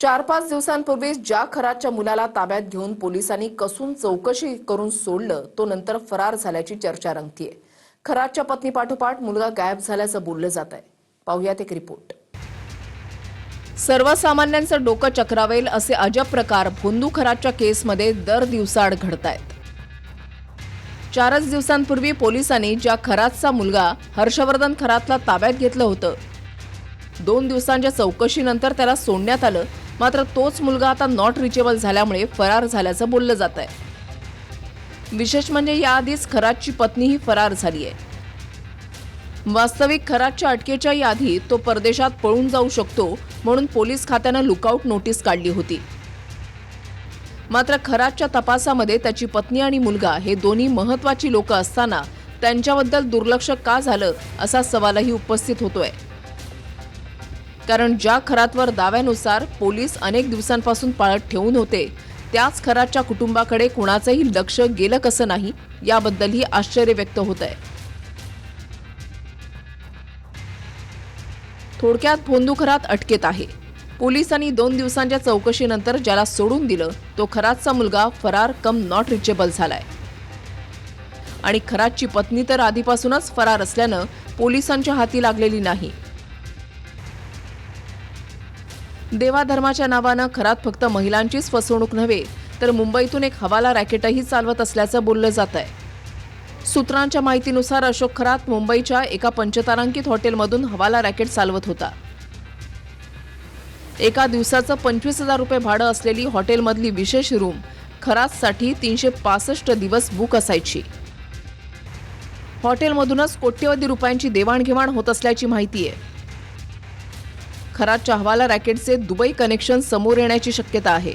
4-5 दिवसांपूर्वी ज्या खराच्या मुलाला ताब्यात घेऊन पोलिसांनी कसून चौकशी करून सोडलं तो नंतर फरार झाल्याची चर्चा रंगतीये। खराच्या पत्नीपाठोपाठ मुलगा गायब झाल्याचं बोललं जात आहे। पाहूयात एक रिपोर्ट। सर्वसामान्यांचं डोकं चक्रावेल असे अजब प्रकार भोंदू खराच्या केसमध्ये दर दिवसाआड घडतायत। 4 दिवसांपूर्वी पोलिसांनी ज्या खराचा मुलगा हर्षवर्धन खरातला ताब्यात घेतलं होतं 2 दिवसांच्या चौकशीनंतर त्याला सोडण्यात आलं, मात्र तोच मुलगा आता नॉट रिचेबल झाल्यामुळे फरार झाल्याचं बोललं जात आहे। विशेष म्हणजे याआधीच खराची पत्नीही फरार झाली आहे। वास्तविक खराच्या अटकेच्या याआधी तो परदेशात पळून जाऊ शकतो म्हणून पोलीस खात्यानं लुकआउट नोटीस काढली होती। मात्र खराच्या तपासामध्ये त्याची पत्नी आणि मुलगा हे दोन्ही महत्त्वाची लोक असताना त्यांच्याबद्दल दुर्लक्ष का झालं असा सवालही उपस्थित होतोय। कारण ज्या खरातवर दाव्यानुसार पोलीस अनेक दिवसांपासून पाळत ठेवून होते त्याच खराच्या कुटुंबाकडे कुणाचंही लक्ष गेलं कसं नाही याबद्दलही आश्चर्य व्यक्त होत आहे। थोडक्यात भोंदू खरात अटकेत आहे। पोलिसांनी 2 दिवसांच्या चौकशीनंतर ज्याला सोडून दिलं तो खरातचा मुलगा फरार कम नॉट रिचेबल झालाय आणि खराची पत्नी तर आधीपासूनच फरार असल्यानं पोलिसांच्या हाती लागलेली नाही। देवाधर्माच्या नावानं खरात फक्त महिलांचीच फसवणूक नव्हे तर मुंबईतून एक हवाला रॅकेटही चालवत असल्याचं बोललं जात आहे। सूत्रांच्या माहितीनुसार अशोक खरात मुंबईच्या एका पंचतारांकित हॉटेलमधून हवाला रॅकेट चालवत होता। एका दिवसाचं 25,000 रुपये भाडं असलेली हॉटेलमधली विशेष रूम खरातसाठी 365 दिवस बुक असायची। हॉटेलमधूनच कोट्यवधी रुपयांची देवाणघेवाण होत असल्याची माहिती आहे। खरातच्या हवाला रॅकेटचे दुबई कनेक्शन समोर येण्याची शक्यता आहे।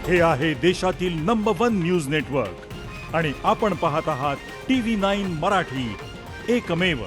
हे आहे देशातील नंबर 1 न्यूज नेटवर्क आणि आपण पाहत आहात TV9 मराठी, एकमेव।